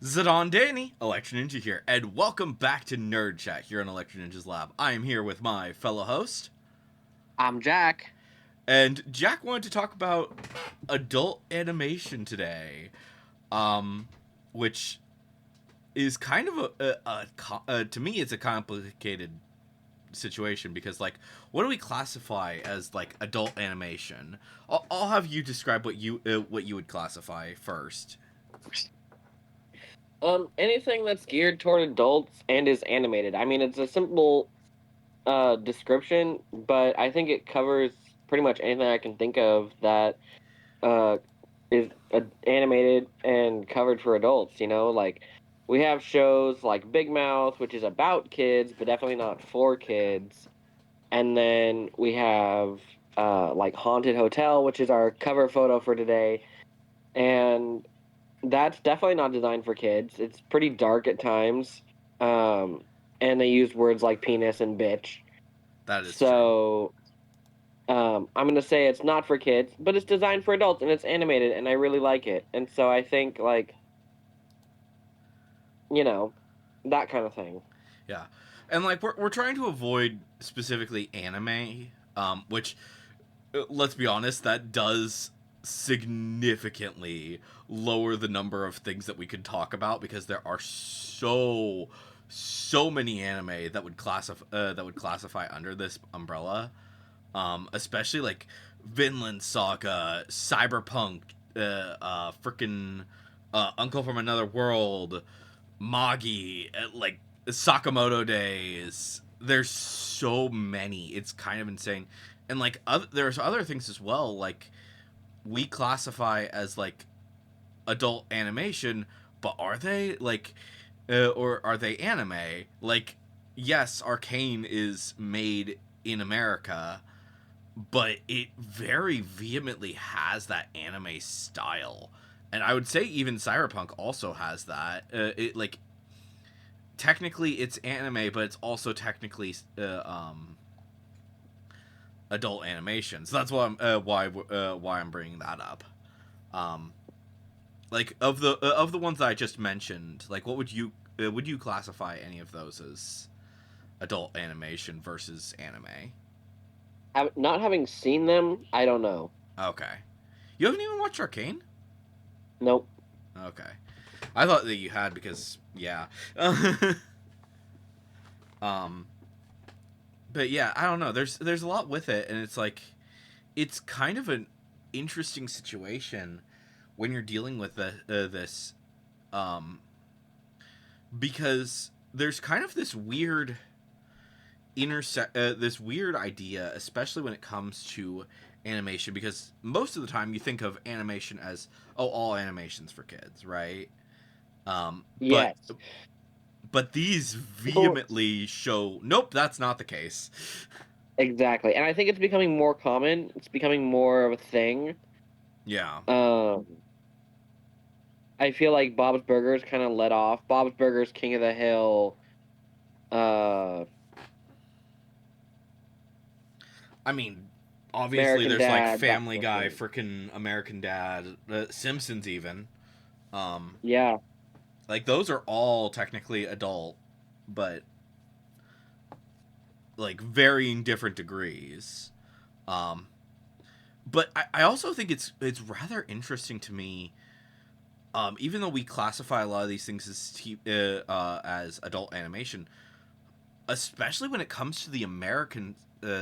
Zidane Danny, Electro Ninja here, and welcome back to Nerd Chat here on Electro Ninja's Lab. I am here with my fellow host, I'm Jack. and Jack wanted to talk about adult animation today, um, which is kind of to me it's a complicated situation because like what do we classify as like adult animation? I'll have you describe what you would classify first. Anything that's geared toward adults and is animated. I mean, it's a simple description, but I think it covers pretty much anything I can think of that uh is animated and covered for adults. Like we have shows like Big Mouth, which is about kids, but definitely not for kids. And then we have like Haunted Hotel, which is our cover photo for today. And that's definitely not designed for kids. It's pretty dark at times. Um, and they use words like penis and bitch. That is true. So, I'm gonna say it's not for kids, but it's designed for adults and it's animated and I really like it. And so I think like, you know, that kind of thing. Yeah, and like we're trying to avoid specifically anime, which let's be honest, that does significantly lower the number of things that we could talk about because there are so many anime that would classify under this umbrella, especially like Vinland Saga, Cyberpunk, freaking Uncle from Another World, Magi, like Sakamoto Days. There's so many. It's kind of insane. And like there's other things as well. Like we classify as like adult animation, but are they like or are they anime? Like yes, Arcane is made in America, but it very vehemently has that anime style. And I would say even Cyberpunk also has that. It like technically it's anime, but it's also technically adult animation. So that's why I'm bringing that up. Um, like of the ones that I just mentioned, like what would you classify any of those as adult animation versus anime? Not having seen them, I don't know. Okay, you haven't even watched Arcane. Nope. Okay, I thought that you had because yeah. um, but yeah, I don't know. There's a lot with it, and it's like it's kind of an interesting situation when you're dealing with this, um, because there's kind of this weird this weird idea, especially when it comes to animation, because most of the time you think of animation as all animations for kids, right? Um, but Yes. but these People vehemently show nope, that's not the case. exactly. And I think it's becoming more common. It's becoming more of a thing. Yeah, Um I feel like Bob's Burgers kind of let off. Bob's Burgers, King of the Hill, uh, I mean, obviously American there's like Dad, that Family kind of Guy, thing. freaking American Dad, Simpsons, even. Um, Yeah, like those are all technically adult, but like varying different degrees. Um, but I also think it's rather interesting to me. Even though we classify a lot of these things as adult animation, especially when it comes to the American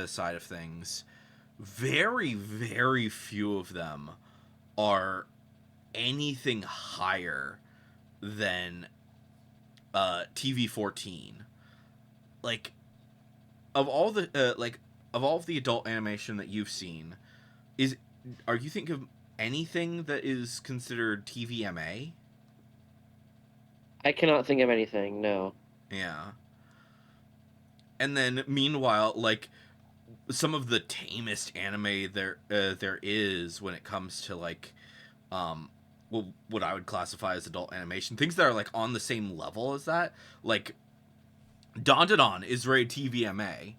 side of things, very few of them are anything higher than TV 14. Like of all the of all of the adult animation that you've seen, is are you think of anything that is considered TVMA? I cannot think of anything. No. Yeah. And then meanwhile, like some of the tamest anime there is when it comes to like um well, what I would classify as adult animation, things that are like on the same level as that, like Don is rated TVMA.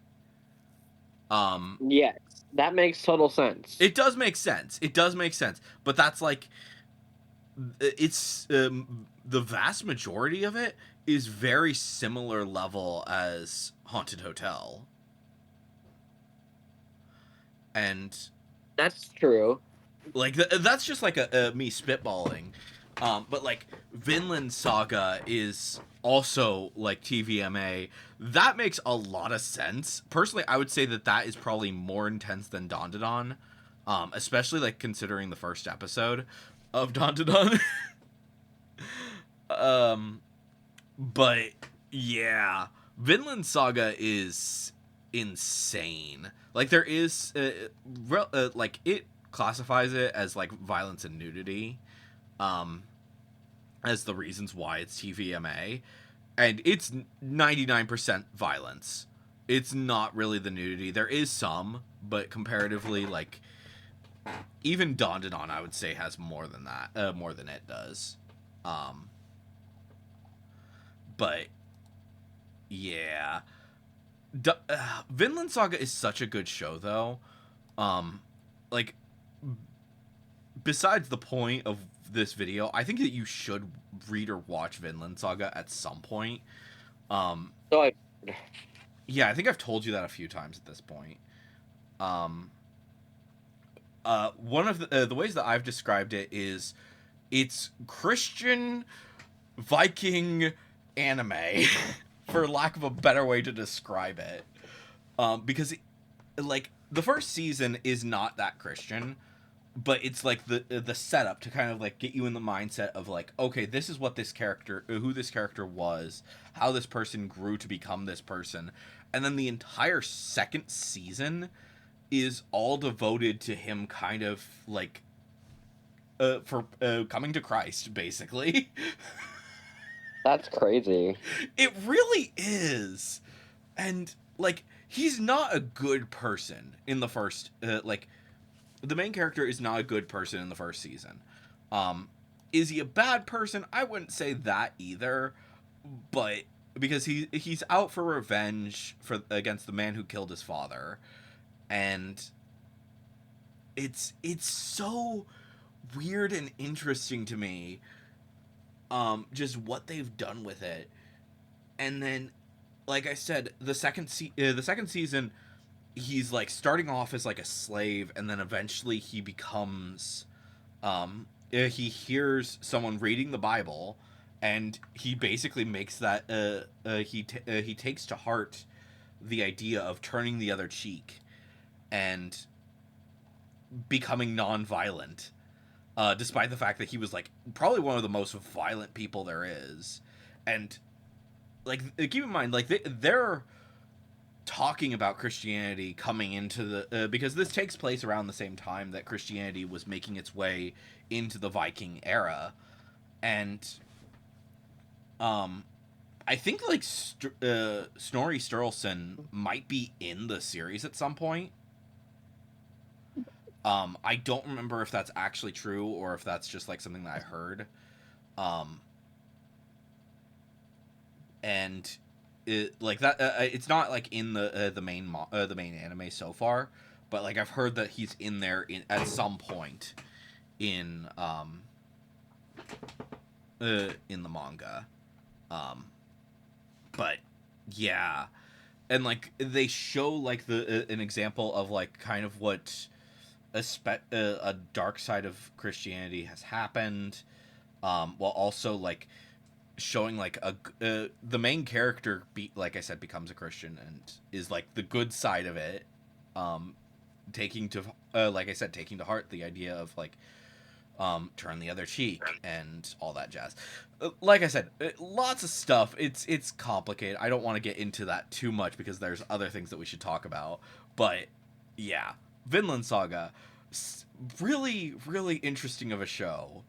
Um, Yes, that makes total sense. it does make sense. It does make sense, but that's like it's the vast majority of it is very similar level as Haunted Hotel. And That's true. like that's just like a me spitballing. But like Vinland Saga is also like TVMA. That makes a lot of sense. Personally, I would say that is probably more intense than Dandadan, especially like considering the first episode of Dandadan. But yeah, Vinland Saga is insane. Like there is, like it classifies it as like violence and nudity, um, as the reasons why it's TVMA, and it's 99% violence. It's not really the nudity. There is some, but comparatively, like even Dandadan, I would say has more than that, more than it does. Um, but yeah, Vinland Saga is such a good show, though. Like besides the point of this video, I think that you should read or watch Vinland Saga at some point. So I Yeah, I think I've told you that a few times at this point. Um, One of the ways that I've described it is it's Christian Viking anime, for lack of a better way to describe it. Because like the first season is not that Christian, but it's like the setup to kind of like get you in the mindset of like, okay, this is what this character, who this character was, how this person grew to become this person, and then the entire second season is all devoted to him kind of like for coming to Christ, basically. That's crazy. It really is. And like he's not a good person in the first like the main character is not a good person in the first season. Is he a bad person? I wouldn't say that either, but because he's out for revenge for against the man who killed his father, and it's so weird and interesting to me, just what they've done with it. And then, like I said, the second season, he's like starting off as like a slave, and then eventually he becomes, he hears someone reading the Bible, and he basically makes that he takes to heart the idea of turning the other cheek and becoming non-violent, despite the fact that he was like probably one of the most violent people there is. And like keep in mind, like they're talking about Christianity coming into the because this takes place around the same time that Christianity was making its way into the Viking era. And I think like Snorri Sturluson might be in the series at some point. I don't remember if that's actually true or if that's just like something that I heard. And like that, it's not like in the main anime so far, but like I've heard that he's in there at some point in the manga. But yeah, and like they show like an example of like kind of what a dark side of Christianity has happened, while also like showing like the main character like I said becomes a Christian and is like the good side of it, taking to like I said taking to heart the idea of like turn the other cheek and all that jazz. Like I said, lots of stuff. It's complicated. I don't want to get into that too much because there's other things that we should talk about. But yeah, Vinland Saga, really really interesting of a show.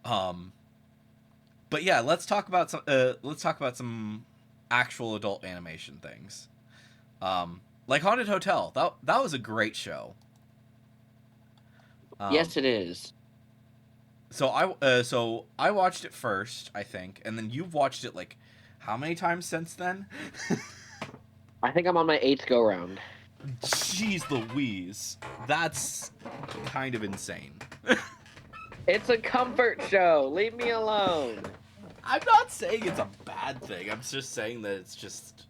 But yeah, let's talk about some actual adult animation things. Like Haunted Hotel. That was a great show. Yes, it is. So I watched it first, I think, and then you've watched it like how many times since then? I think I'm on my 8th go round. Jeez Louise, that's kind of insane. It's a comfort show. Leave me alone. I'm not saying it's a bad thing. I'm just saying that it's just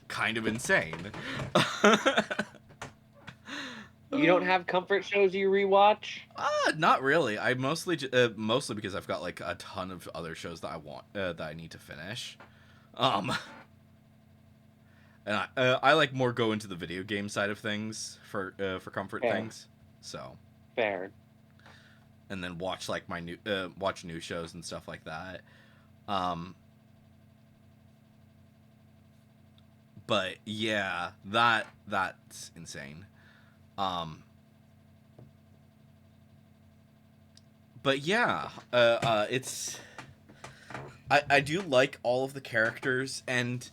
kind of insane. You don't have comfort shows you rewatch? Not really. I mostly because I've got like a ton of other shows that I want that I need to finish. Um, and I like more go into the video game side of things for comfort Fair. things. So, Fair. and then watch like my watch new shows and stuff like that. But yeah, that's insane. Um, but yeah, it's I do like all of the characters, and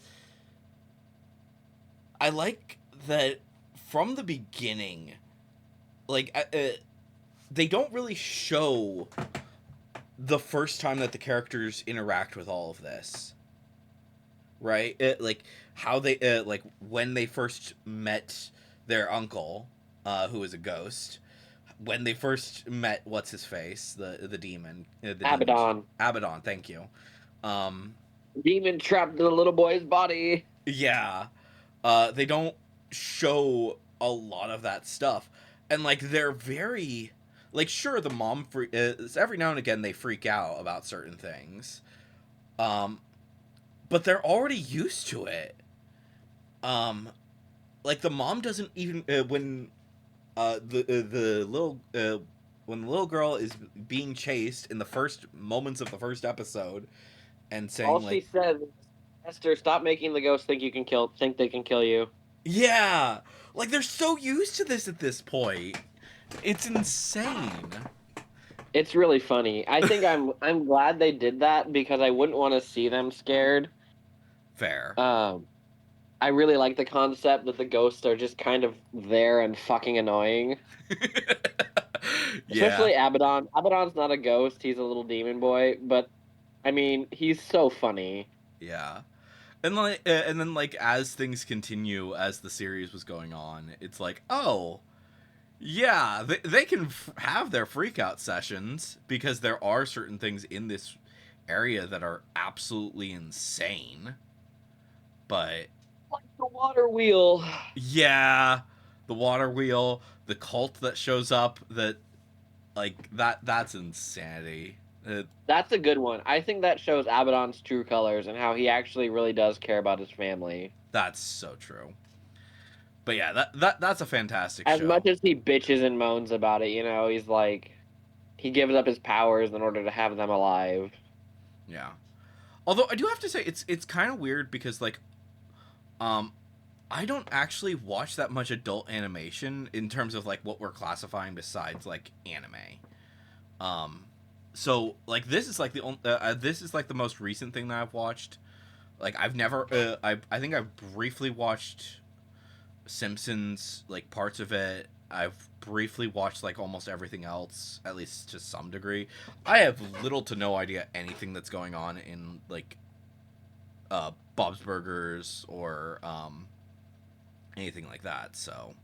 I like that from the beginning, like they don't really show the first time that the characters interact with all of this, right? Like how they like when they first met their uncle, who is a ghost. When they first met, what's his face, the demon, Abaddon. Abaddon. Thank you. Um, Demon trapped in a little boy's body. yeah, they don't show a lot of that stuff, and like they're very, like sure the mom every now and again they freak out about certain things, um, but they're already used to it. Um, like the mom doesn't even when the little when the little girl is being chased in the first moments of the first episode and All saying she like, said, Esther, stop making the ghosts think they can kill you. yeah, like they're so used to this at this point, it's insane. It's really funny. I think I'm glad they did that because I wouldn't want to see them scared. Fair. I really like the concept that the ghosts are just kind of there and fucking annoying. Yeah, Especially Abaddon. Abaddon's not a ghost, he's a little demon boy, but I mean, he's so funny. yeah. And then like as things continue as the series was going on, it's like, oh yeah, they can have their freak out sessions because there are certain things in this area that are absolutely insane. But Like the water wheel. yeah, the water wheel, the cult that shows up, that like that's insanity. That's a good one. I think that shows Abaddon's true colors and how he actually really does care about his family. That's so true. But yeah, that's a fantastic As show. much as he bitches and moans about it, he's like, he gives up his powers in order to have them alive. Yeah. Although I do have to say it's kind of weird because like um I don't actually watch that much adult animation in terms of like what we're classifying besides like anime. Um so like this is like this is like the most recent thing that I've watched. Like I've never I think I've briefly watched Simpsons, like parts of it. I've briefly watched like almost everything else, at least to some degree. I have little to no idea anything that's going on in like Bob's Burgers or anything like that. So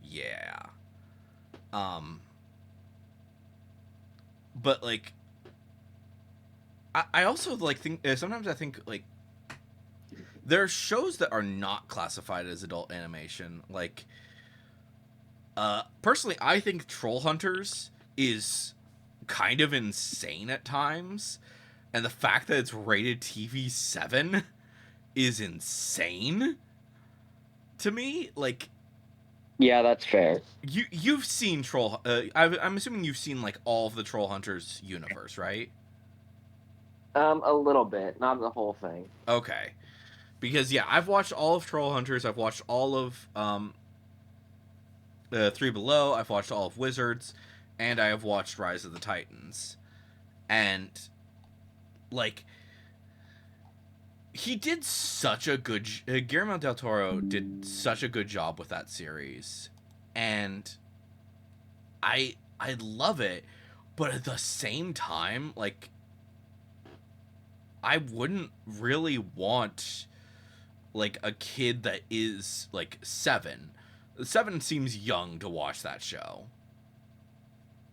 yeah. Um but like I also like think sometimes I think like there are shows that are not classified as adult animation. Like personally I think Troll Hunters is kind of insane at times, and the fact that it's rated TV 7 is insane to me. Like Yeah, that's fair. you've seen Troll I'm assuming you've seen like all of the Troll Hunters universe, right? A little bit, not the whole thing. Okay. Because yeah, I've watched all of Troll Hunters. I've watched all of Three Below. I've watched all of Wizards, and I have watched Rise of the Titans. And like, he did such a good. Guillermo del Toro did such a good job with that series, and I love it. But at the same time, like, I wouldn't really want like a kid that is like 7. 7 seems young to watch that show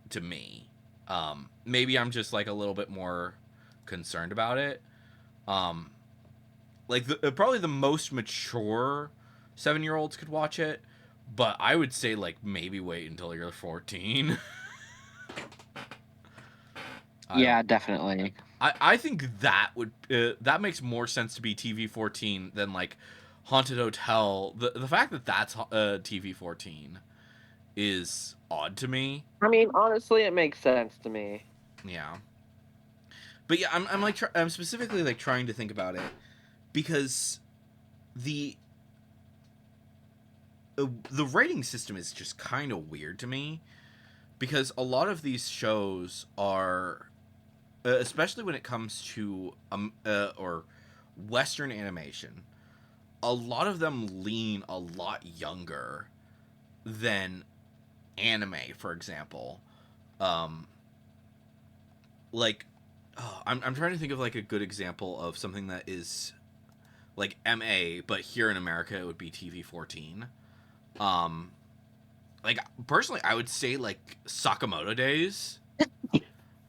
to me. Maybe I'm just like a little bit more concerned about it. Um, like probably the most mature 7-year-olds could watch it, but I would say like maybe wait until you're 14. I don't. Yeah, definitely. I think that would that makes more sense to be TV-14 than like Haunted Hotel. The fact that that's TV-14 is odd to me. I mean, honestly, it makes sense to me. Yeah. But yeah, I'm like I'm specifically like trying to think about it because the the rating system is just kind of weird to me because a lot of these shows are especially when it comes to or Western animation, a lot of them lean a lot younger than anime, for example. Um, like, oh, I'm trying to think of like a good example of something that is like MA, but here in America it would be TV-14. Um, like personally, I would say like Sakamoto Days.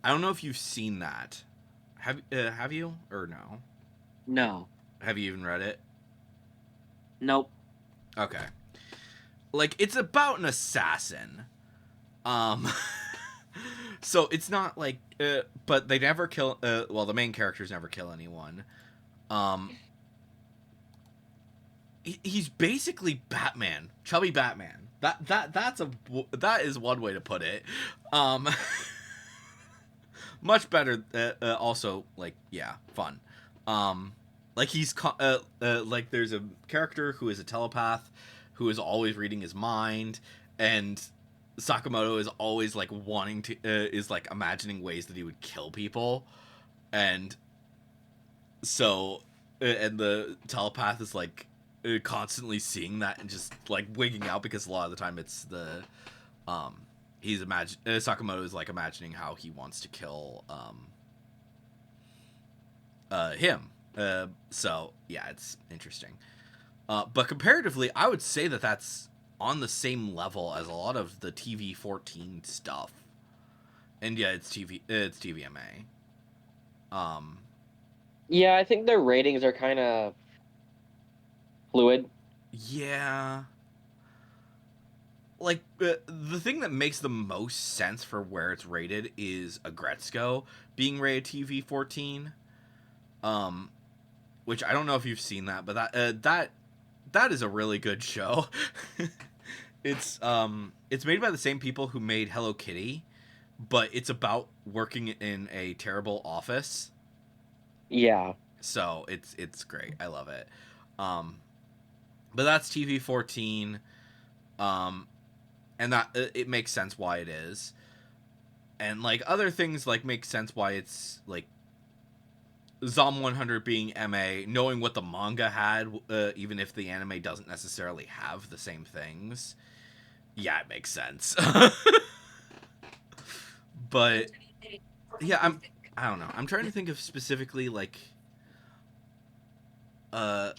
I don't know if you've seen that. Have you or no? No. Have you even read it? Nope. Okay. Like it's about an assassin. Um so it's not like but they never kill well the main characters never kill anyone. Um he's basically Batman, chubby Batman. That is one way to put it. Um much better also like yeah, fun. Like like there's a character who is a telepath who is always reading his mind, and Sakamoto is always like wanting to is like imagining ways that he would kill people, and so and the telepath is like constantly seeing that and just like wigging out because a lot of the time it's the um Sakamoto is like imagining how he wants to kill him. So yeah, it's interesting. But comparatively, I would say that that's on the same level as a lot of the TV-14 stuff. And yeah, it's TVMA. Um, Yeah, I think their ratings are kind of fluid. yeah, like the thing that makes the most sense for where it's rated is Agretzko being rated TV-14. Um, which I don't know if you've seen that, but that is a really good show. It's made by the same people who made Hello Kitty, but it's about working in a terrible office. Yeah. So it's great. I love it. Um, but that's TV-14. Um, and that it makes sense why it is. And like other things like make sense why it's like Zom 100 being MA, knowing what the manga had, even if the anime doesn't necessarily have the same things. Yeah, it makes sense. But yeah, I don't know. I'm trying to think of specifically like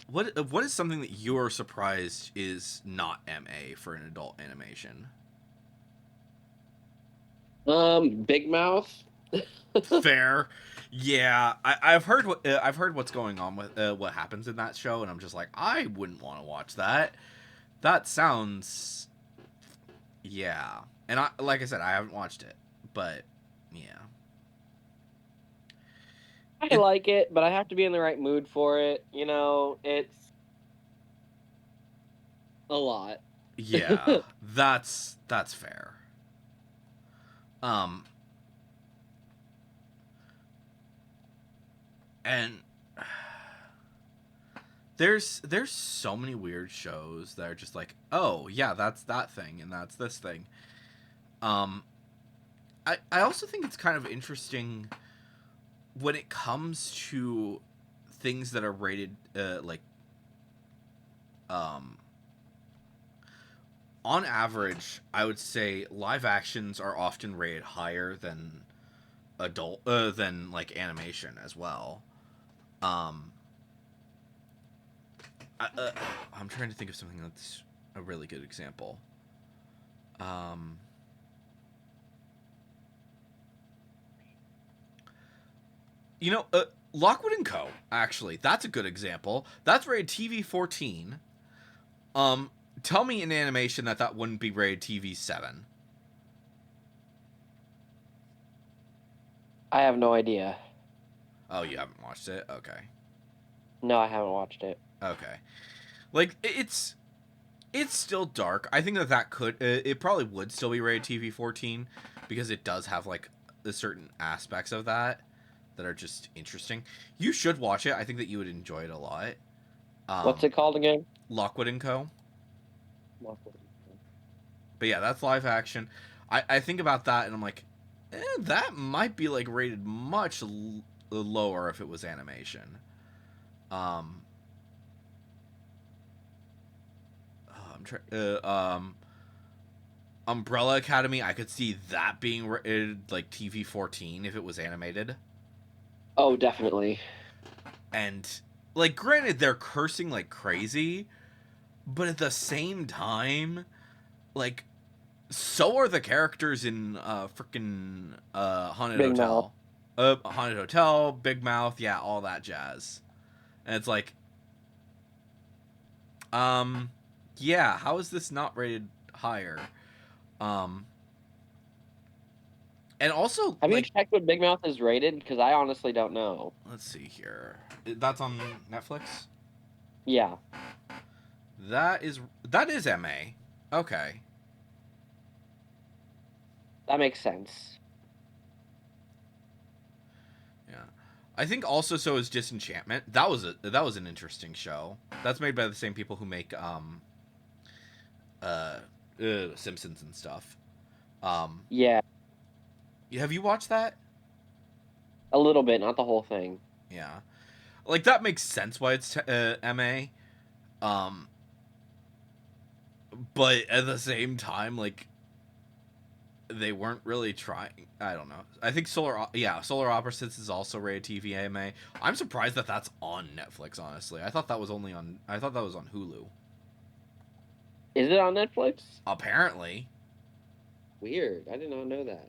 what is something that you're surprised is not MA for an adult animation? Big Mouth. Fair. Yeah, I've heard what's going on with what happens in that show, and I'm just like I wouldn't want to watch that. That sounds yeah. And I like I said I haven't watched it, but yeah. I It like it, but I have to be in the right mood for it. You know, it's a lot. yeah, that's fair. Um and there's so many weird shows that are just like, "Oh, yeah, that's that thing and that's this thing." Um I also think it's kind of interesting when it comes to things that are rated like um on average, I would say live actions are often rated higher than than like animation as well. Um I'm trying to think of something that's a really good example. Um You know, Lockwood and Co. Actually, that's a good example. That's rated TV 14. Tell me in animation that wouldn't be rated TV 7. I have no idea. Oh, you haven't watched it? Okay. No, I haven't watched it. Okay. Like it's still dark. I think that could it probably would still be rated TV 14 because it does have like the certain aspects of that are just interesting. You should watch it. I think that you would enjoy it a lot. What's it called again? Lockwood and Co. Lockwood. But yeah, that's live action. I think about that and I'm like, that might be like rated much lower if it was animation. I'm trying. Umbrella Academy, I could see that being rated like TV 14 if it was animated. Oh, definitely. And like, granted, they're cursing like crazy, but at the same time, like, so are the characters in freaking Haunted Big Hotel, Haunted Hotel, Big Mouth, yeah, all that jazz. And it's like, yeah, how is this not rated higher? And also, have like, you checked what Big Mouth is rated? Because I honestly don't know. let's see here. That's on Netflix. Yeah. That is MA. Okay. That makes sense. Yeah. I think also so is Disenchantment. That was an interesting show. That's made by the same people who make Simpsons and stuff. Yeah, Have you watched that? a little bit, not the whole thing. Yeah. Like that makes sense why it's MA. But at the same time, like, they weren't really trying. I don't know. I think Solar Opposites is also rated TV AMA. I'm surprised that that's on Netflix. Honestly, I thought that was on Hulu. Is it on Netflix? Apparently. Weird. I did not know that.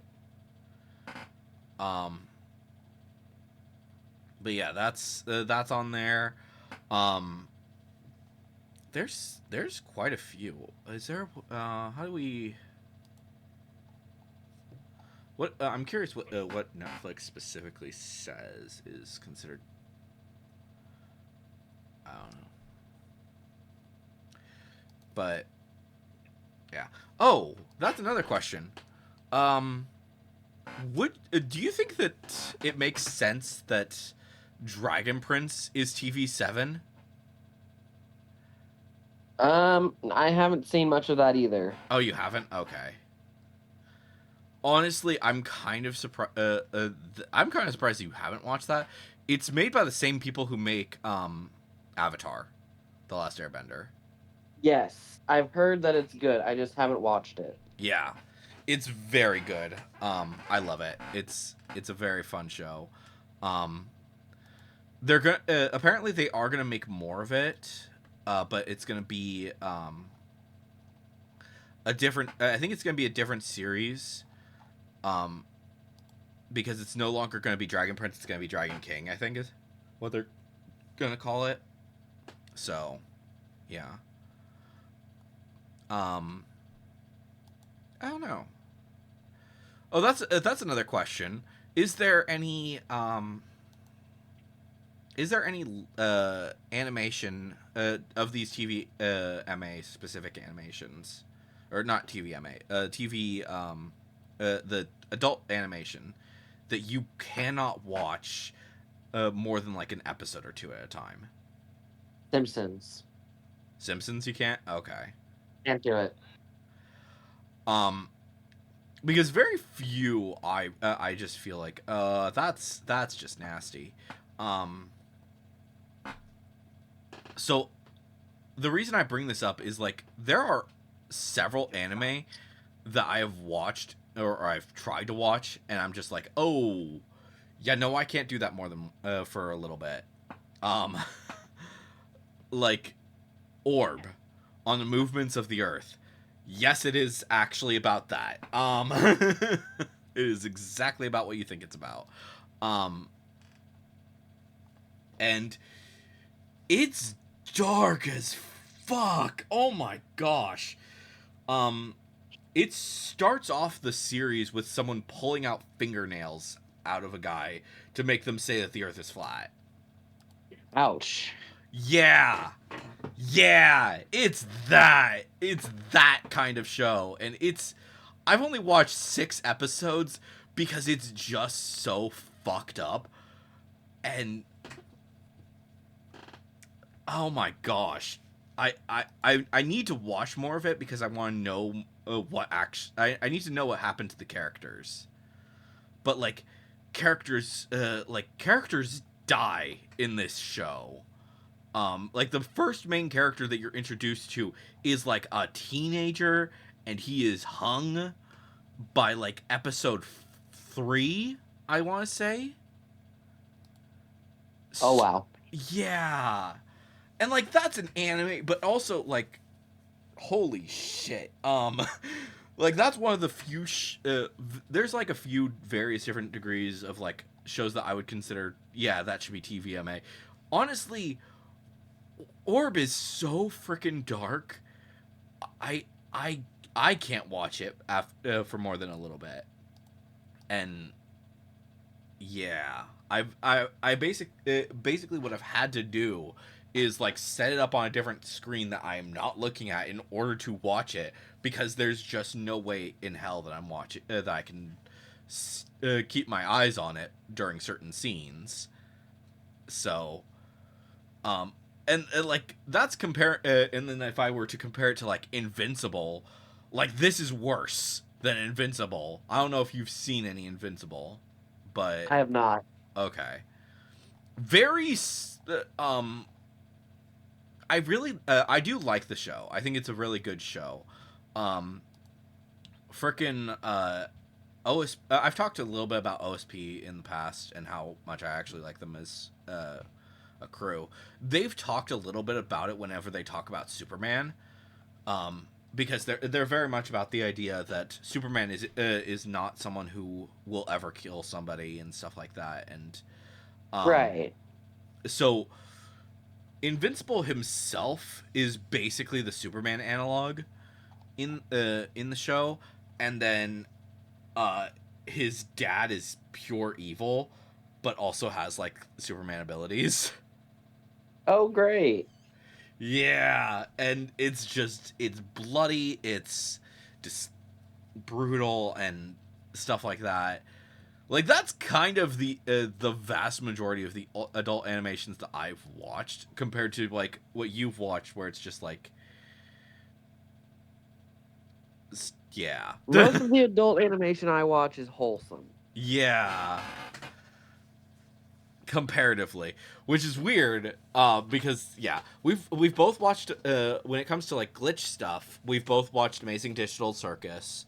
But yeah, that's on there. There's quite a few. Is there? How do we? What I'm curious what Netflix specifically says is considered. I don't know. But yeah. Oh, that's another question. Do you think that it makes sense that Dragon Prince is TV 7? I haven't seen much of that either. Oh, you haven't? Okay. Honestly, I'm kind of surprised. I'm kind of surprised you haven't watched that. It's made by the same people who make Avatar, The Last Airbender. Yes, I've heard that it's good. I just haven't watched it. Yeah, it's very good. I love it. It's a very fun show. They're gonna apparently they are gonna make more of it, but it's gonna be a different. I think it's gonna be a different series. Because it's no longer going to be Dragon Prince, it's going to be Dragon King, I think is what they're going to call it. So, yeah. I don't know. Oh, that's another question. Is there any animation of these TV MA specific animations, or not TV MA, TV the adult animation that you cannot watch more than like an episode or two at a time? Simpsons. Simpsons, you can't. Okay. Can't do it. Because very few I just feel like that's just nasty. So the reason I bring this up is like there are several anime that I have watched or I've tried to watch and I'm just like, oh yeah, no, I can't do that more than for a little bit. Like Orb on the movements of the earth. Yes, it is actually about that. It is exactly about what you think it's about. and it's dark as fuck. Oh my gosh. It starts off the series with someone pulling out fingernails out of a guy to make them say that the earth is flat. Ouch. Yeah. Yeah, it's that. It's that kind of show. And I've only watched 6 episodes because it's just so fucked up. And oh my gosh. I need to watch more of it because I want to know what actually I need to know what happened to the characters. But characters die in this show. Like the first main character that you're introduced to is like a teenager, and he is hung by like episode 3, I want to say. Oh wow. Yeah, and like that's an anime, but also like, holy shit. Like that's one of the few. There's like a few various different degrees of like shows that I would consider. Yeah, that should be TVMA. Honestly, Orb is so freaking dark. I I I can't watch it for more than a little bit. And yeah, basically what I've had to do is like set it up on a different screen that I am not looking at in order to watch it, because there's just no way in hell that I'm watching that I can keep my eyes on it during certain scenes. So um and like that's and then if I were to compare it to like Invincible, like this is worse than Invincible. I don't know if you've seen any Invincible, but I have not. okay. Very I really I do like the show. I think it's a really good show. Um Frickin' I've talked a little bit about OSP in the past and how much I actually like them as a crew. They've talked a little bit about it whenever they talk about Superman, because they're very much about the idea that Superman is not someone who will ever kill somebody and stuff like that. And Right. so Invincible himself is basically the Superman analog in the show, and then his dad is pure evil, but also has like Superman abilities. Oh great. Yeah, and it's bloody, it's just brutal and stuff like that. Like that's kind of the vast majority of the adult animations that I've watched compared to like what you've watched, where it's just like, yeah, Most of the adult animation I watch is wholesome. yeah, comparatively, which is weird, because yeah, we've both watched when it comes to like glitch stuff, we've both watched Amazing Digital Circus,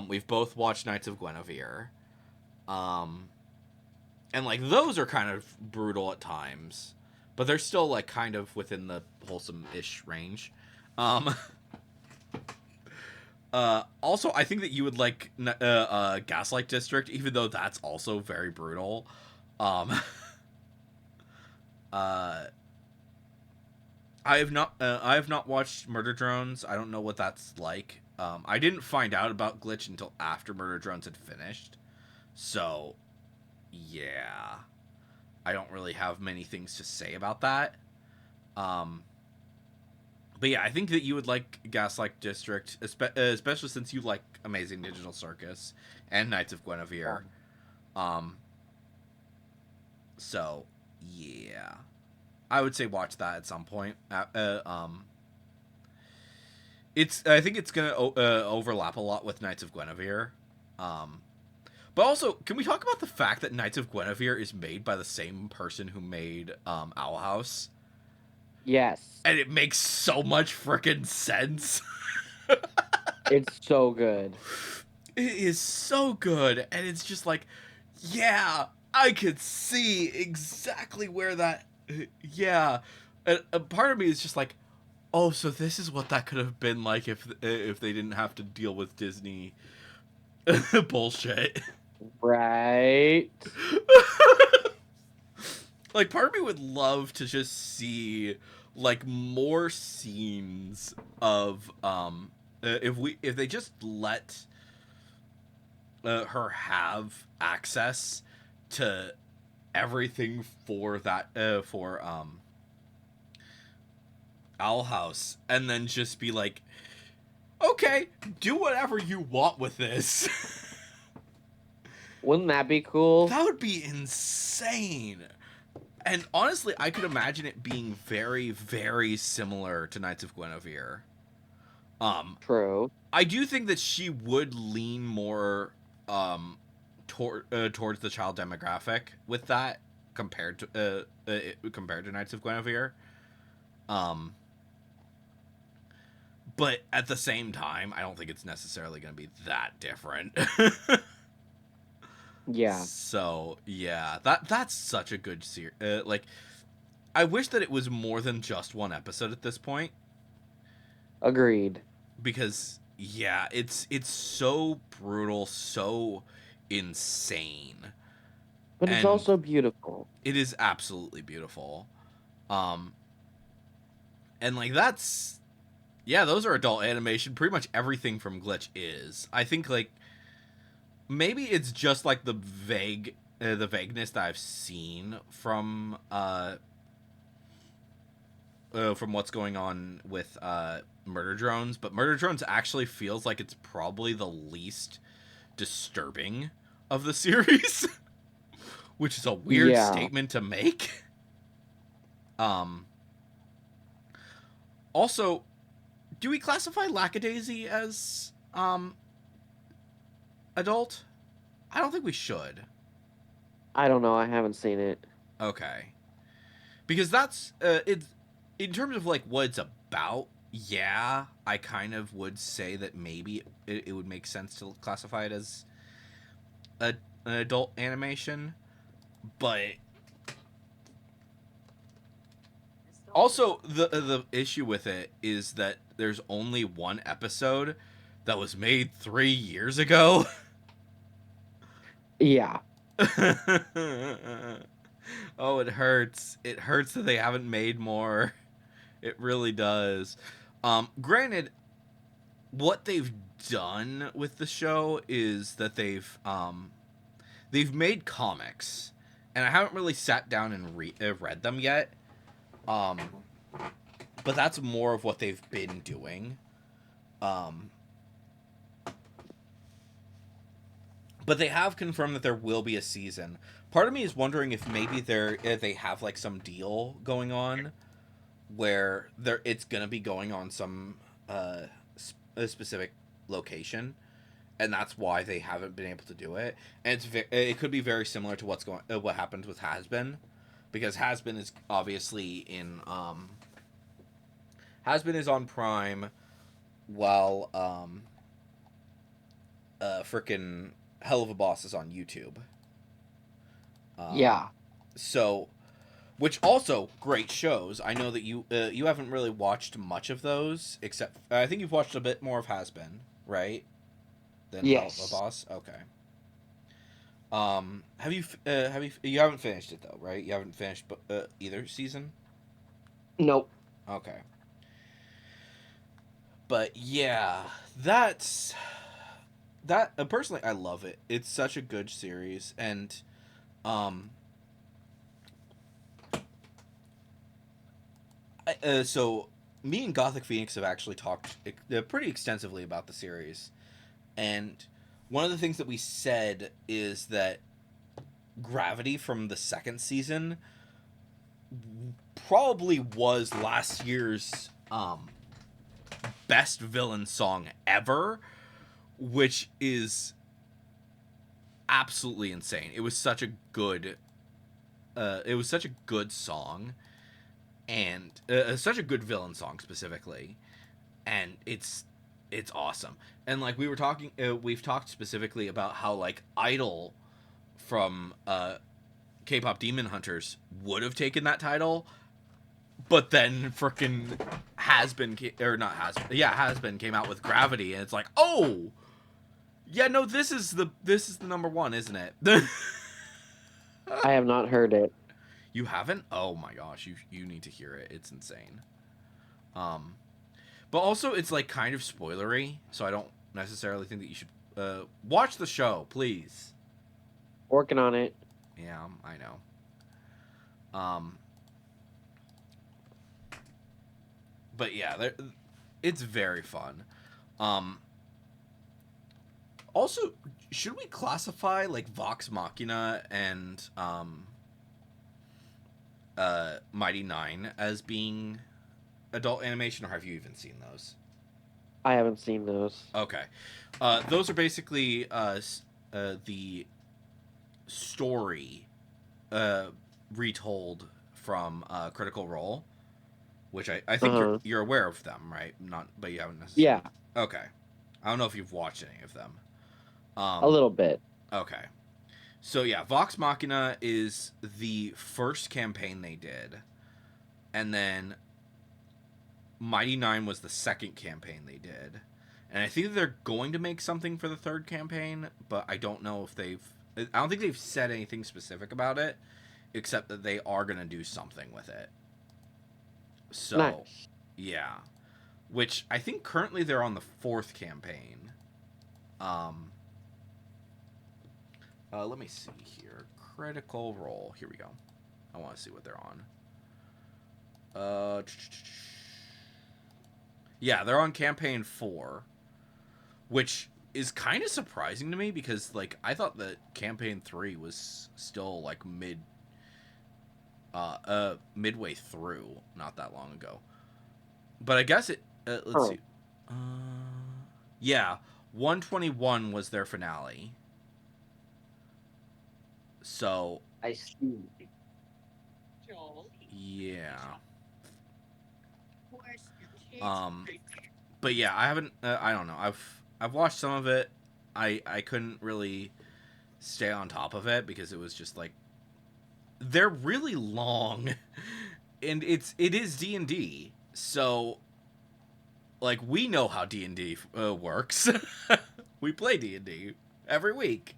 we've both watched Knights of Guinevere, and like those are kind of brutal at times, but they're still like kind of within the wholesome-ish range. Also, I think that you would like Gaslight District, even though that's also very brutal. Um, I have not watched Murder Drones. I don't know what that's like. I didn't find out about Glitch until after Murder Drones had finished. So, yeah. I don't really have many things to say about that. But yeah, I think that you would like Gaslight District, especially since you like Amazing Digital Circus and Knights of Guinevere. So, yeah. I would say watch that at some point. I think it's gonna overlap a lot with Knights of Guinevere. But also, can we talk about the fact that Knights of Guinevere is made by the same person who made Owl House? Yes. And it makes so much freaking sense. It's so good. It is so good, and it's just like, yeah, I could see exactly where that. Yeah, a part of me is just like, oh, so this is what that could have been like if they didn't have to deal with Disney bullshit. Right. Like, part of me would love to just see like more scenes of if they just let her have access to everything for that for Owl House, and then just be like, okay, do whatever you want with this. Wouldn't that be cool? That would be insane. And honestly, I could imagine it being very, very similar to Knights of Guinevere. True. I do think that she would lean more towards the child demographic with that compared to Knights of Guinevere. But at the same time, I don't think it's necessarily going to be that different. Yeah. So yeah, that's such a good series. Like, I wish that it was more than just one episode at this point. Agreed. Because yeah, it's so brutal, so insane. But it's And also beautiful. it is absolutely beautiful. And like that's yeah, those are adult animation. Pretty much everything from Glitch is. I think like maybe it's just like the vagueness that I've seen from what's going on with Murder Drones, but Murder Drones actually feels like it's probably the least disturbing of the series, which is a weird statement to make. Also, do we classify Lackadaisy as adult? I don't think we should. I don't know. I haven't seen it. Okay. Because that's it's in terms of like what it's about. Yeah, I kind of would say that maybe it would make sense to classify it as an adult animation, but also the issue with it is that there's only one episode that was made 3 years ago. Yeah. Oh, it hurts. It hurts that they haven't made more. It really does. Granted, what they've done with the show is that they've made comics, and I haven't really sat down and read them yet. But that's more of what they've been doing. But they have confirmed that there will be a season. Part of me is wondering if maybe they have like some deal going on where it's gonna be going on some a specific location, and that's why they haven't been able to do it. And it could be very similar to what happened with Has-Been, because Has-Been is obviously in Has-Been is on Prime, while frickin' Hell of a Boss is on YouTube. Yeah. So, which also great shows. I know that you haven't really watched much of those, except I think you've watched a bit more of Has-Been, right? Than Yes. Hell of a Boss. Okay. Have you haven't finished it though, right? You haven't finished either season? Nope. Okay. But yeah, that's that personally I love it. It's such a good series, and so me and Gothic Phoenix have actually talked pretty extensively about the series, and one of the things that we said is that Gravity from the second season probably was last year's best villain song ever, which is absolutely insane. It was such a good song, and such a good villain song specifically, and it's awesome. And like we were talking, we've talked specifically about how like Idol from K-pop Demon Hunters would have taken that title, but then frickin' Has-Been came out with Gravity, and it's like, oh yeah, no, this is the number one, isn't it? I have not heard it. You haven't? Oh my gosh, you need to hear it. It's insane. Um, but also it's like kind of spoilery, so I don't necessarily think that you should watch the show, please. Working on it. Yeah, I know. Um, but yeah, it's very fun. Um, also, should we classify like Vox Machina and Mighty Nine as being adult animation, or have you even seen those? I haven't seen those. Okay, those are basically the story uh, retold from Critical Role, which I think Uh-huh. you're aware of them, right? Not, but you haven't Yeah, necessarily. Okay, I don't know if you've watched any of them. a Um, little bit. okay, so yeah, Vox Machina is the first campaign they did, and then Mighty Nine was the second campaign they did, and I think they're going to make something for the third campaign, but I don't know if they've. I don't think they've said anything specific about it, except that they are going to do something with it. So, Nice. yeah, which I think currently they're on the fourth campaign. Um, let me see here. Critical Role. Here we go. I want to see what they're on. Uh, yeah, they're on campaign 4, which is kind of surprising to me because like I thought that campaign 3 was still like midway through, not that long ago. But I guess it. Let's Huh. see. Uh, yeah, 121 was their finale. So I see. yeah. Um, but yeah, I haven't. I don't know. I've watched some of it. I couldn't really stay on top of it because it was just like they're really long, and it is D&D. So like we know how D&D works. We play D&D every week.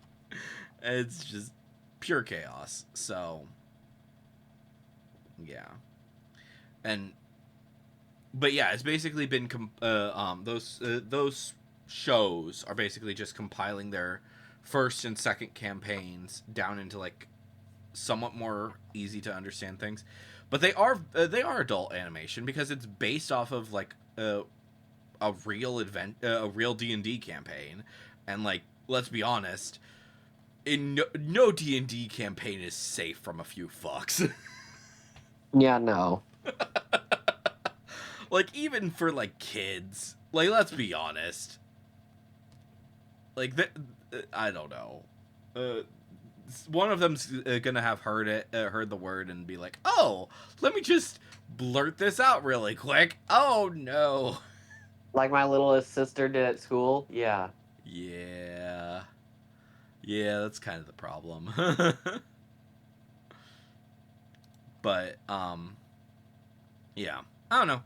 It's just pure chaos. So yeah, and but yeah, it's basically been those shows are basically just compiling their first and second campaigns down into like somewhat more easy to understand things. But they are adult animation because it's based off of like a real D&D campaign, and like let's be honest, in no D&D campaign is safe from a few fucks. Yeah, no. Like even for like kids, like let's be honest, like I don't know, uh, one of them's gonna have heard the word and be like, oh, let me just blurt this out really quick. Oh no. Like my littlest sister did at school. Yeah. Yeah, yeah, that's kind of the problem. But yeah, I don't know.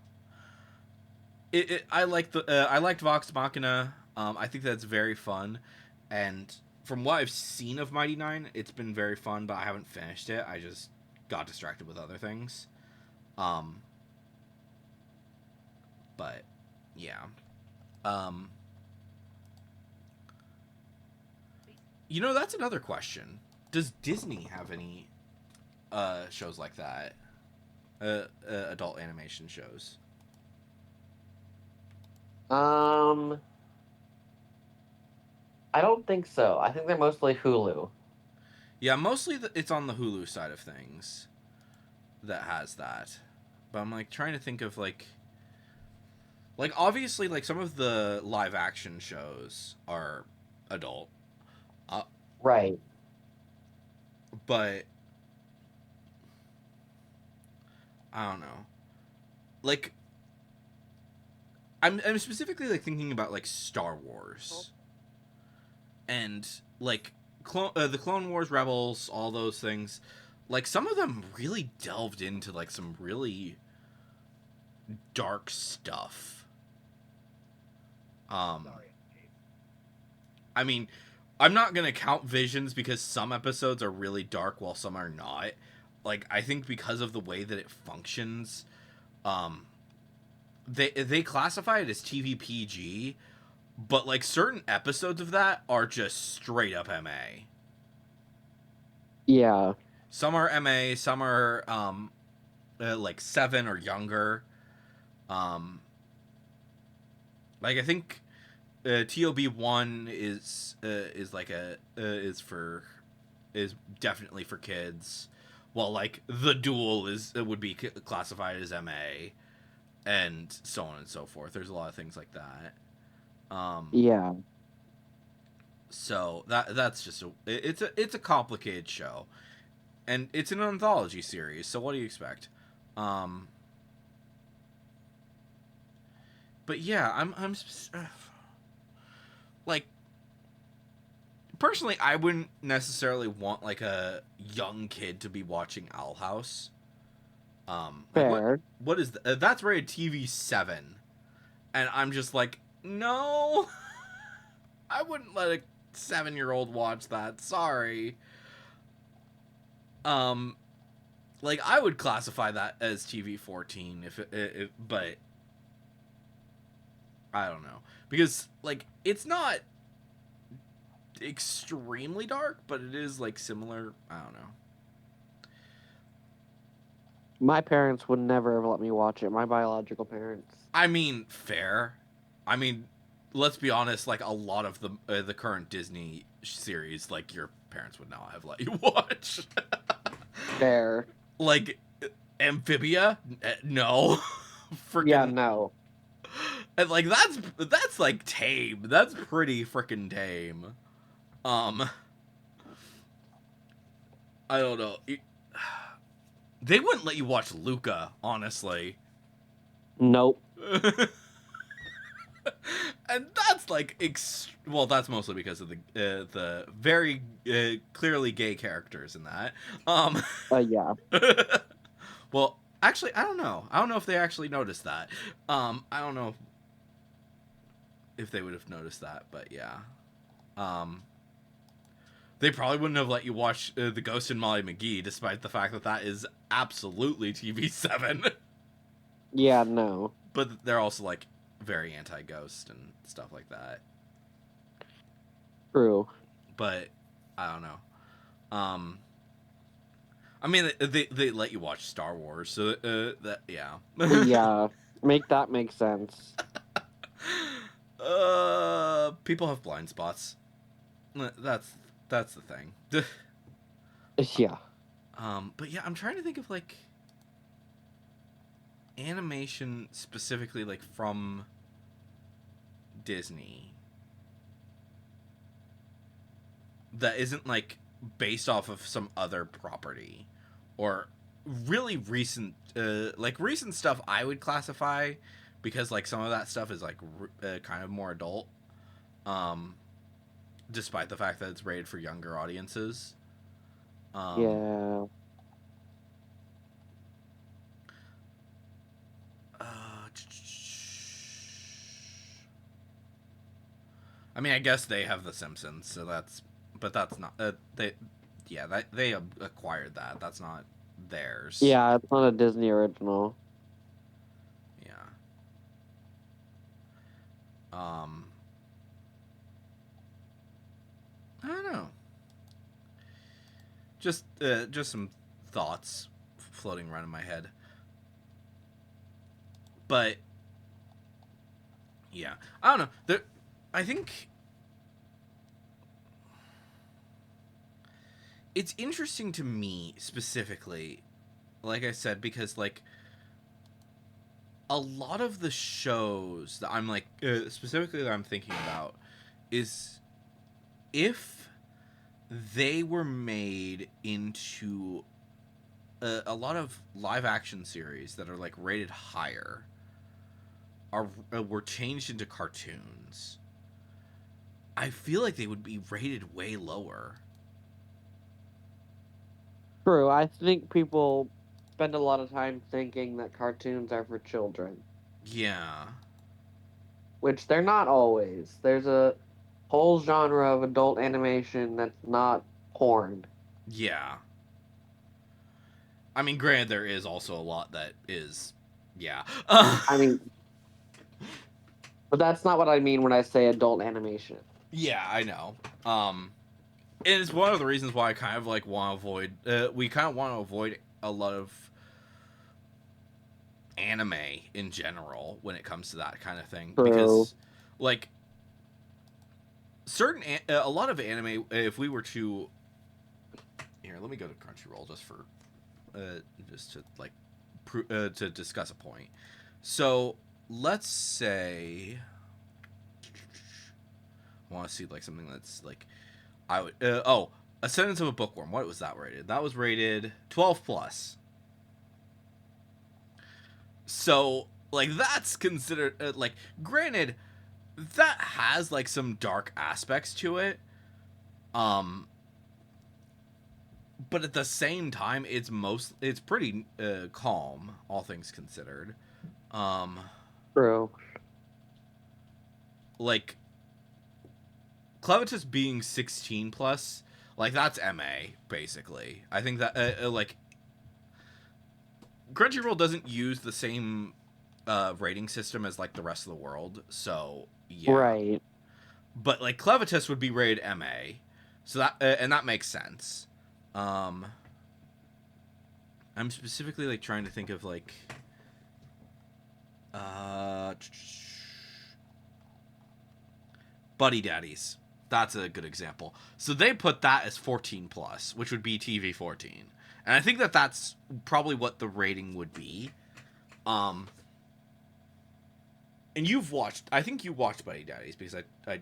I liked Vox Machina. I think that's very fun, and from what I've seen of Mighty Nine, it's been very fun. But I haven't finished it. I just got distracted with other things. Um, but yeah. Um, that's another question. Does Disney have any shows like that? Adult animation shows. Um, I don't think so. I think they're mostly Hulu. Yeah, mostly it's on the Hulu side of things that has that. But I'm like trying to think of like obviously like some of the live action shows are adult, uh, Right. but I don't know. Like I'm specifically like thinking about like Star Wars and like the Clone Wars, Rebels, all those things. Like some of them really delved into like some really dark stuff. Um, I mean, I'm not gonna count Visions because some episodes are really dark while some are not. like I think because of the way that it functions, um, they classify it as TV PG, but like certain episodes of that are just straight up MA. Yeah. Some are MA, some are like 7 or younger. Um, like I think TOB 1 is like a is definitely for kids, while like the Duel is would be classified as MA, and so on and so forth. There's a lot of things like that. Um, Yeah. so that's just it's a complicated show, and it's an anthology series. So what do you expect? Um, but yeah, like personally, I wouldn't necessarily want like a young kid to be watching Owl House. Like Fair. what is that's rated TV 7, and I'm just like, no, I wouldn't let a 7-year-old watch that. Sorry. Um, like I would classify that as TV 14 but I don't know, because like it's not extremely dark, but it is like similar. I don't know. My parents would never have let me watch it. My biological parents. I mean, fair. I mean, let's be honest. Like a lot of the current Disney series, like your parents would not have let you watch. Fair. Like Amphibia, no, Yeah, freaking, no. and like that's like tame. That's pretty freaking tame. Um, I don't know. They wouldn't let you watch Luca, honestly. Nope. And that's like well, that's mostly because of the very clearly gay characters in that. Um, Yeah. well, actually, I don't know. I don't know if they actually noticed that. I don't know if they would have noticed that, but yeah. Um, they probably wouldn't have let you watch The Ghost and Molly McGee, despite the fact that that is absolutely TV 7. Yeah, no. But they're also like very anti-ghost and stuff like that. True. But I don't know. I mean, they let you watch Star Wars, so that yeah. Yeah. Make that make sense. People have blind spots. That's the thing. Yeah. But yeah, I'm trying to think of like animation specifically like from Disney that isn't like based off of some other property, or really recent like recent stuff I would classify, because like some of that stuff is like kind of more adult, um despite the fact that it's rated for younger audiences. um Yeah. uh, I mean, I guess they have The Simpsons, so that's, but that's not they yeah, they acquired that. That's not theirs. Yeah, it's not a Disney original. Yeah. um I don't know. Just some thoughts floating around in my head. But yeah, I don't know. I think it's interesting to me specifically, like I said, because like a lot of the shows that I'm like specifically that I'm thinking about is if they were made into a lot of live action series that are like rated higher, are were changed into cartoons, I feel like they would be rated way lower. True. I think people spend a lot of time thinking that cartoons are for children, Yeah. which they're not always. There's a whole genre of adult animation that's not porn. Yeah. I mean, granted, there is also a lot that is, yeah. I mean, but that's not what I mean when I say adult animation. Yeah, I know. And it's one of the reasons why I kind of like want to avoid. We kind of want to avoid a lot of anime in general when it comes to that kind of thing, True. because, like, a lot of anime. If we were to, here, let me go to Crunchyroll just to like, to discuss a point. So let's say I want to see like something that's like I would A Sentence of a Bookworm. What was that rated? That was rated 12 plus. So like that's considered like, granted, that has like some dark aspects to it. But at the same time, it's pretty calm, all things considered. True. Like Clevitus being 16 plus, like that's MA basically. I think that like Crunchyroll doesn't use the same rating system as like the rest of the world, so yeah. Right. But like Clevitus would be rated MA, so that and that makes sense. I'm specifically like trying to think of like Buddy Daddies. That's a good example. So they put that as 14 plus, which would be TV 14. And I think that that's probably what the rating would be. And I think you watched Buddy Daddies because I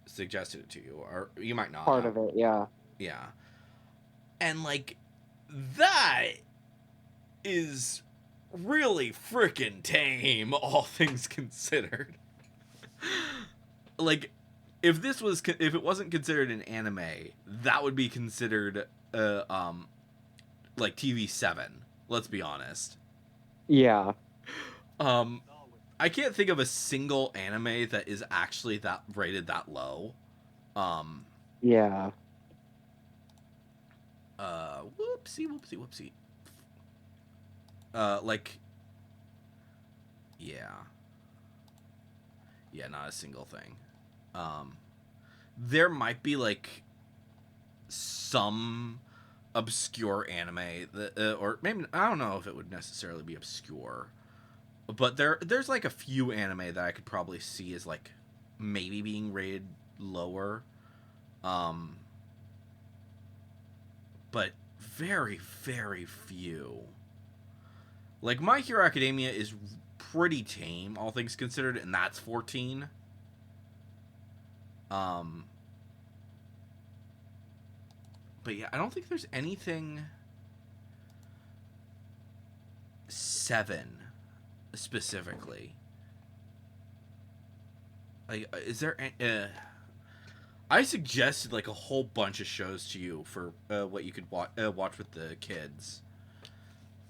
suggested it to you, or you might not. Part of it, yeah. Yeah. And like that is really freaking tame, all things considered. Like if it wasn't considered an anime, that would be considered like TV 7, let's be honest. Yeah. I can't think of a single anime that is actually that rated that low. Yeah. Whoopsie. Like, yeah, not a single thing. There might be like some obscure anime that, or maybe I don't know if it would necessarily be obscure, but there's like a few anime that I could probably see as like maybe being rated lower, but very, very few. Like My Hero Academia is pretty tame, all things considered, and that's 14. But yeah, I don't think there's anything 7 specifically. Like, is there? I suggested like a whole bunch of shows to you for what you could watch with the kids,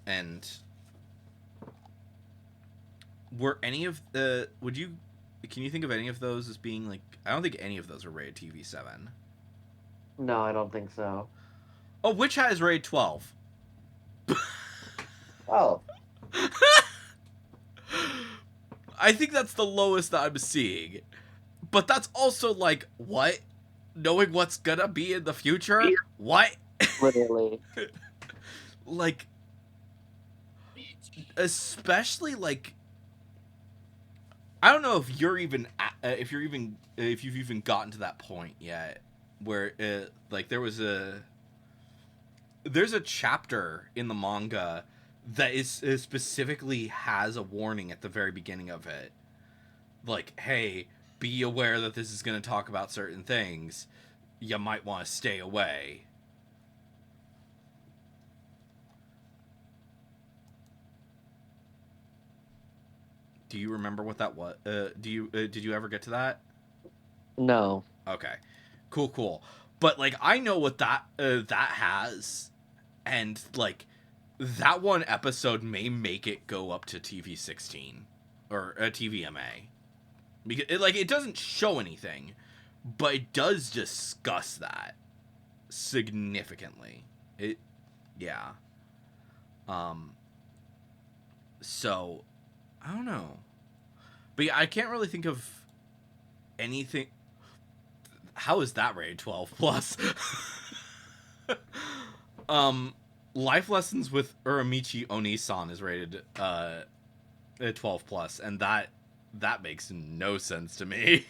and were any of the? Would you? Can you think of any of those as being like? I don't think any of those are rated TV 7. No, I don't think so. Oh, Witch Hat is rated 12. Oh. I think that's the lowest that I'm seeing. But that's also like, what? Knowing what's gonna be in the future? What? Literally. Like, especially like, I don't know if you've even gotten to that point yet, where like there's a chapter in the manga that is specifically has a warning at the very beginning of it, like, hey, be aware that this is going to talk about certain things. You might want to stay away. Do you remember what that was? Did you ever get to that? No. Okay, cool. But like, I know what that has, and like, that one episode may make it go up to TV 16 or TVMA, because it doesn't show anything, but it does discuss that significantly. Yeah. Um, so I don't know, but yeah, I can't really think of anything. How is that rated 12 plus? um, Life Lessons with Uramichi Onisan is rated 12 plus, and that makes no sense to me.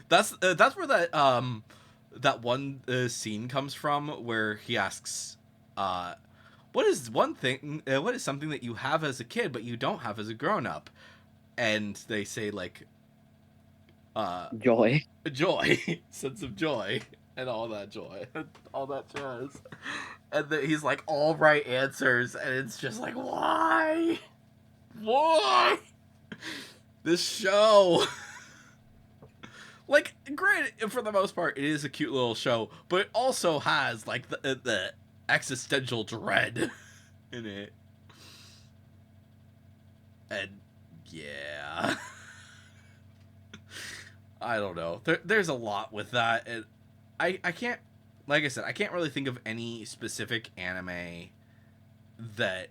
That's where that one scene comes from where he asks, what is one thing? What is something that you have as a kid but you don't have as a grown up? And they say like, Joy. joy, sense of joy, and all that joy, all that jazz. And he's like, all right answers, and it's just like, why, this show? Like, granted, for the most part, it is a cute little show, but it also has like the existential dread in it, and yeah. I don't know. There's a lot with that, and I can't, like I said, I can't really think of any specific anime that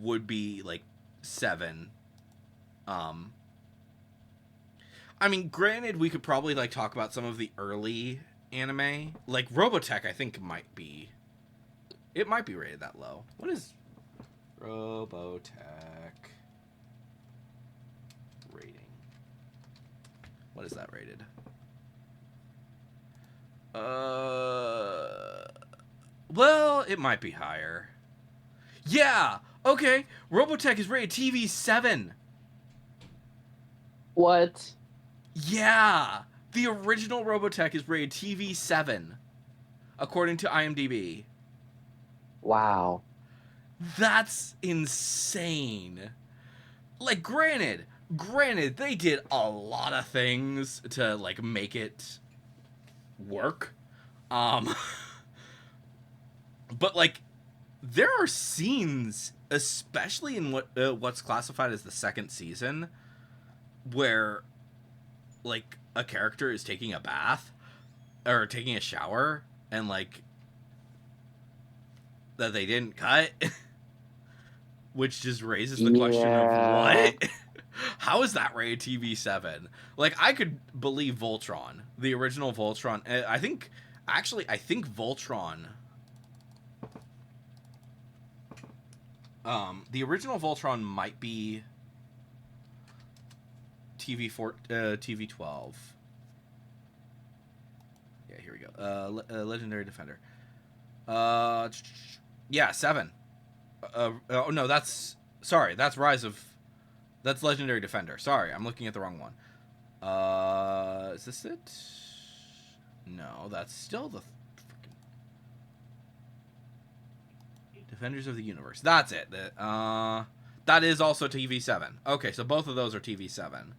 would be like 7. Um, I mean, granted, we could probably like talk about some of the early anime, like Robotech. I think might be, it might be rated that low. What is Robotech rating? What is that rated? Well, it might be higher. Yeah. Okay. Robotech is rated TV 7. What? Yeah. The original Robotech is rated TV 7, according to IMDb. Wow. That's insane. Like, granted, they did a lot of things to like make it work. But like, there are scenes, especially in what's classified as the second season, where like a character is taking a bath or taking a shower, and like that they didn't cut, which just raises the question of what. How is that rated TV 7? Like, I could believe Voltron, the original Voltron. I think Voltron. The original Voltron might be TV 12. Yeah, here we go. Legendary Defender. Yeah, 7. Oh no, that's Rise of. That's Legendary Defender. Sorry, I'm looking at the wrong one. Is this it? No, that's still the freaking Defenders of the Universe. That's it. That is also TV 7. Okay, so both of those are TV 7,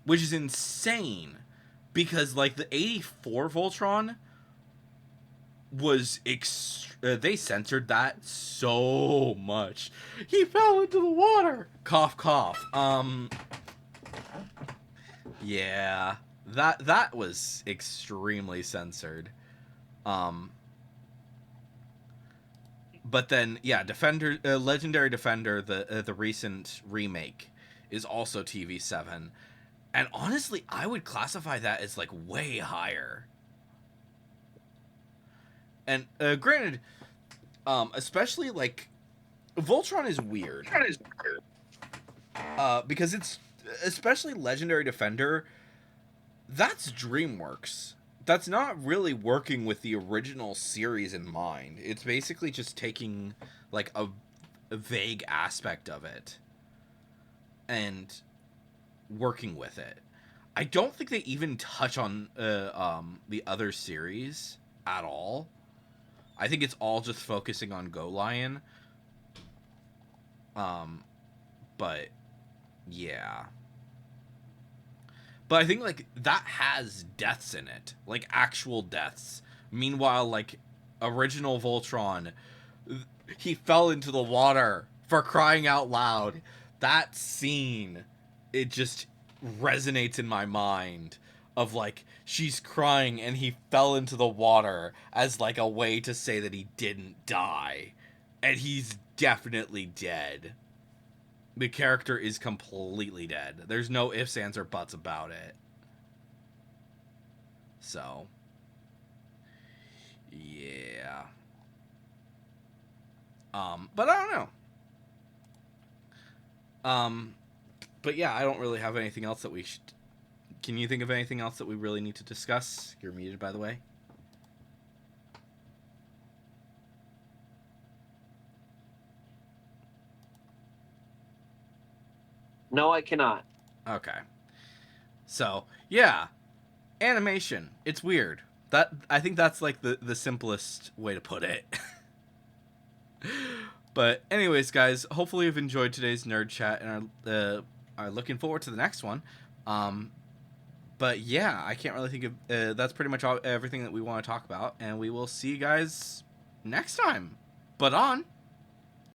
which is insane because like the 84 Voltron was they censored that so much. He fell into the water. Cough cough. Yeah. That was extremely censored. But then yeah, Legendary Defender, the recent remake is also TV 7. And honestly, I would classify that as like way higher. And granted, especially like Voltron is weird. Because it's especially Legendary Defender. That's DreamWorks. That's not really working with the original series in mind. It's basically just taking like a vague aspect of it and working with it. I don't think they even touch on the other series at all. I think it's all just focusing on Go Lion. But yeah. But I think like that has deaths in it, like actual deaths. Meanwhile, like original Voltron, he fell into the water, for crying out loud. That scene, it just resonates in my mind of like she's crying and he fell into the water as like a way to say that he didn't die. and he's definitely dead. The character is completely dead. There's no ifs, ands, or buts about it. So, yeah. But I don't know. But yeah, I don't really have anything else that we should. Can you think of anything else that we really need to discuss? You're muted, by the way. No, I cannot. Okay. So, yeah. Animation. It's weird. I think that's like the simplest way to put it. But anyways, guys, hopefully you've enjoyed today's nerd chat and are looking forward to the next one. But yeah, I can't really think of that's pretty much everything that we want to talk about, and we will see you guys next time. But on